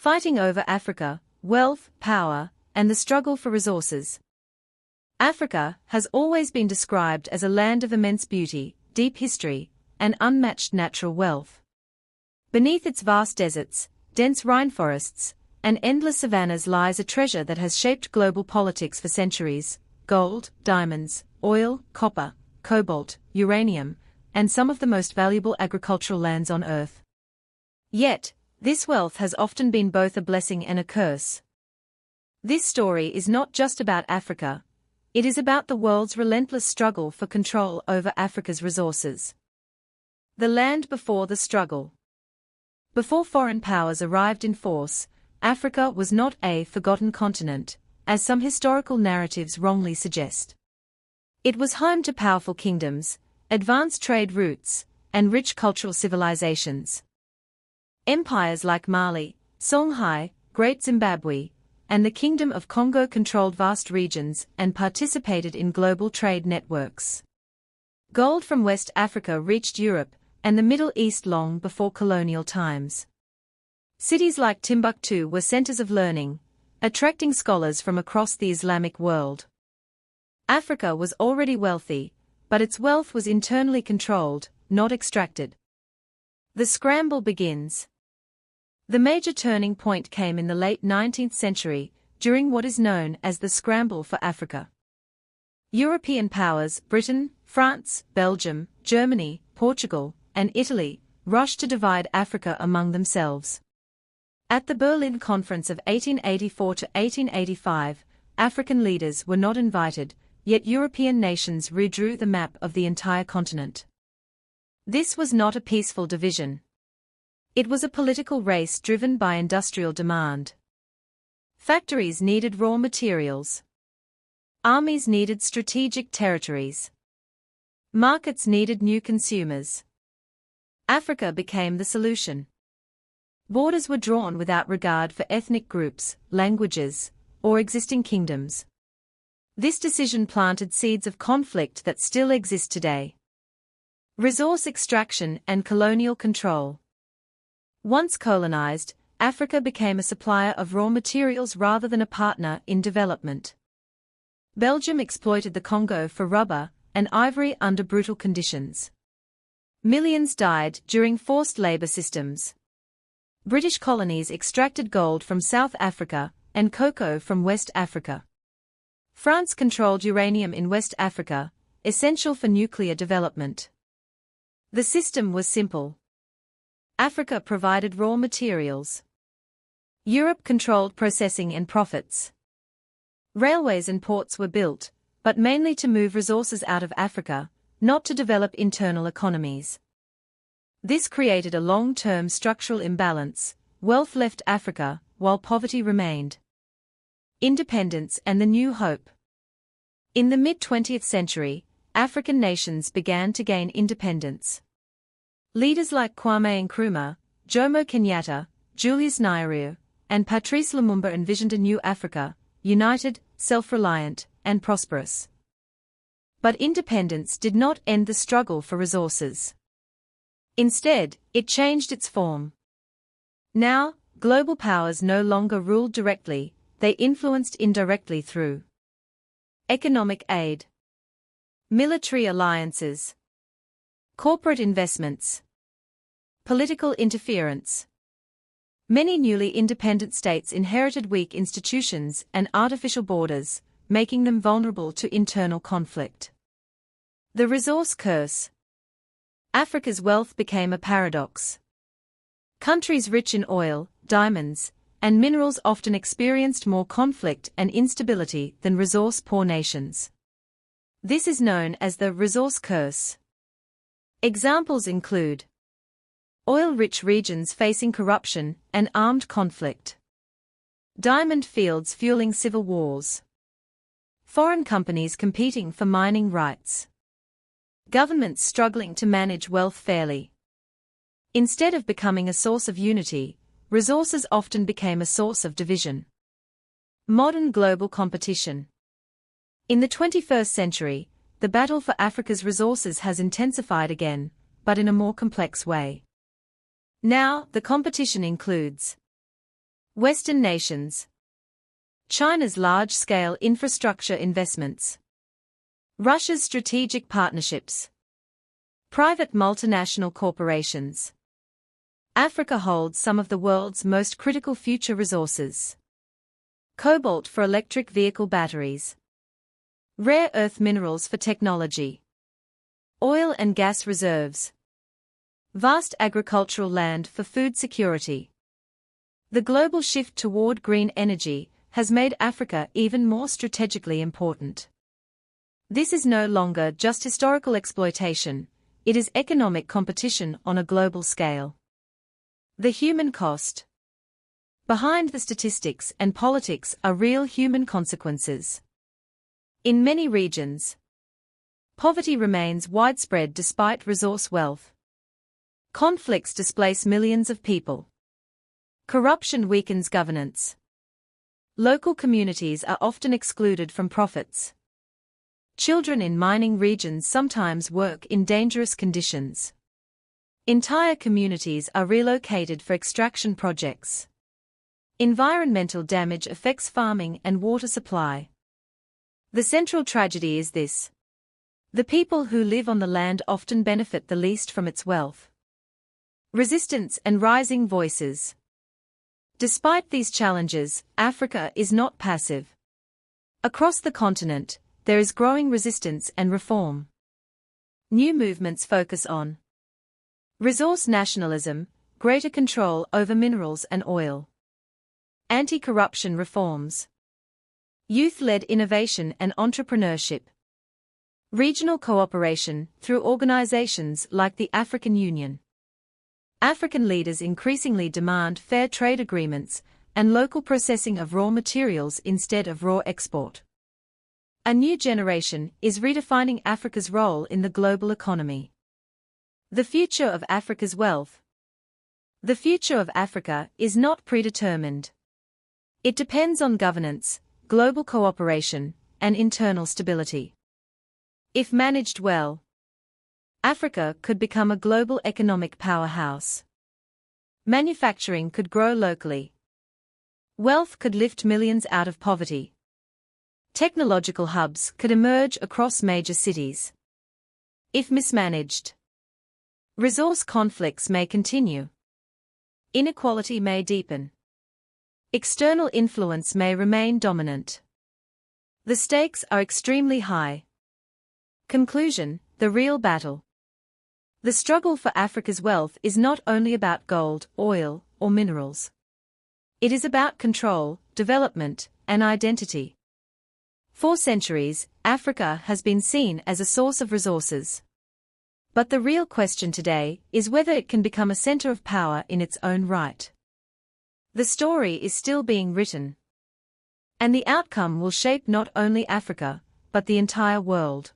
Fighting over Africa, wealth, power, and the struggle for resources. Africa has always been described as a land of immense beauty, deep history, and unmatched natural wealth. Beneath its vast deserts, dense rainforests, and endless savannas lies a treasure that has shaped global politics for centuries: gold, diamonds, oil, copper, cobalt, uranium, and some of the most valuable agricultural lands on Earth. Yet, this wealth has often been both a blessing and a curse. This story is not just about Africa. It is about the world's relentless struggle for control over Africa's resources. The land before the struggle. Before foreign powers arrived in force, Africa was not a forgotten continent, as some historical narratives wrongly suggest. It was home to powerful kingdoms, advanced trade routes, and rich cultural civilizations. Empires like Mali, Songhai, Great Zimbabwe, and the Kingdom of Congo controlled vast regions and participated in global trade networks. Gold from West Africa reached Europe and the Middle East long before colonial times. Cities like Timbuktu were centers of learning, attracting scholars from across the Islamic world. Africa was already wealthy, but its wealth was internally controlled, not extracted. The scramble begins. The major turning point came in the late 19th century, during what is known as the Scramble for Africa. European powers, Britain, France, Belgium, Germany, Portugal, and Italy, rushed to divide Africa among themselves. At the Berlin Conference of 1884 to 1885, African leaders were not invited, yet European nations redrew the map of the entire continent. This was not a peaceful division. It was a political race driven by industrial demand. Factories needed raw materials. Armies needed strategic territories. Markets needed new consumers. Africa became the solution. Borders were drawn without regard for ethnic groups, languages, or existing kingdoms. This decision planted seeds of conflict that still exist today. Resource extraction and colonial control. Once colonized, Africa became a supplier of raw materials rather than a partner in development. Belgium exploited the Congo for rubber and ivory under brutal conditions. Millions died during forced labor systems. British colonies extracted gold from South Africa and cocoa from West Africa. France controlled uranium in West Africa, essential for nuclear development. The system was simple. Africa provided raw materials. Europe controlled processing and profits. Railways and ports were built, but mainly to move resources out of Africa, not to develop internal economies. This created a long-term structural imbalance. Wealth left Africa, while poverty remained. Independence and the new hope. In the mid-20th century, African nations began to gain independence. Leaders like Kwame Nkrumah, Jomo Kenyatta, Julius Nyerere, and Patrice Lumumba envisioned a new Africa, united, self-reliant, and prosperous. But independence did not end the struggle for resources. Instead, it changed its form. Now, global powers no longer ruled directly, they influenced indirectly through economic aid, military alliances, corporate investments, political interference. Many newly independent states inherited weak institutions and artificial borders, making them vulnerable to internal conflict. The resource curse. Africa's wealth became a paradox. Countries rich in oil, diamonds, and minerals often experienced more conflict and instability than resource-poor nations. This is known as the resource curse. Examples include oil-rich regions facing corruption and armed conflict, diamond fields fueling civil wars, foreign companies competing for mining rights, governments struggling to manage wealth fairly. Instead of becoming a source of unity, resources often became a source of division. Modern global competition. In the 21st century, the battle for Africa's resources has intensified again, but in a more complex way. Now, the competition includes Western nations. China's large-scale infrastructure investments. Russia's strategic partnerships. Private multinational corporations. Africa holds some of the world's most critical future resources. Cobalt for electric vehicle batteries. Rare earth minerals for technology. Oil and gas reserves. Vast agricultural land for food security. The global shift toward green energy has made Africa even more strategically important. This is no longer just historical exploitation, it is economic competition on a global scale. The human cost. Behind the statistics and politics are real human consequences. In many regions, poverty remains widespread despite resource wealth. Conflicts displace millions of people. Corruption weakens governance. Local communities are often excluded from profits. Children in mining regions sometimes work in dangerous conditions. Entire communities are relocated for extraction projects. Environmental damage affects farming and water supply. The central tragedy is this: the people who live on the land often benefit the least from its wealth. Resistance and rising voices. Despite these challenges, Africa is not passive. Across the continent, there is growing resistance and reform. New movements focus on resource nationalism, greater control over minerals and oil. Anti-corruption reforms. Youth-led innovation and entrepreneurship. Regional cooperation through organizations like the African Union. African leaders increasingly demand fair trade agreements and local processing of raw materials instead of raw export. A new generation is redefining Africa's role in the global economy. The future of Africa's wealth. The future of Africa is not predetermined. It depends on governance, global cooperation, and internal stability. If managed well, Africa could become a global economic powerhouse. Manufacturing could grow locally. Wealth could lift millions out of poverty. Technological hubs could emerge across major cities. If mismanaged, resource conflicts may continue. Inequality may deepen. External influence may remain dominant. The stakes are extremely high. Conclusion: the real battle. The struggle for Africa's wealth is not only about gold, oil, or minerals. It is about control, development, and identity. For centuries, Africa has been seen as a source of resources. But the real question today is whether it can become a center of power in its own right. The story is still being written. And the outcome will shape not only Africa, but the entire world.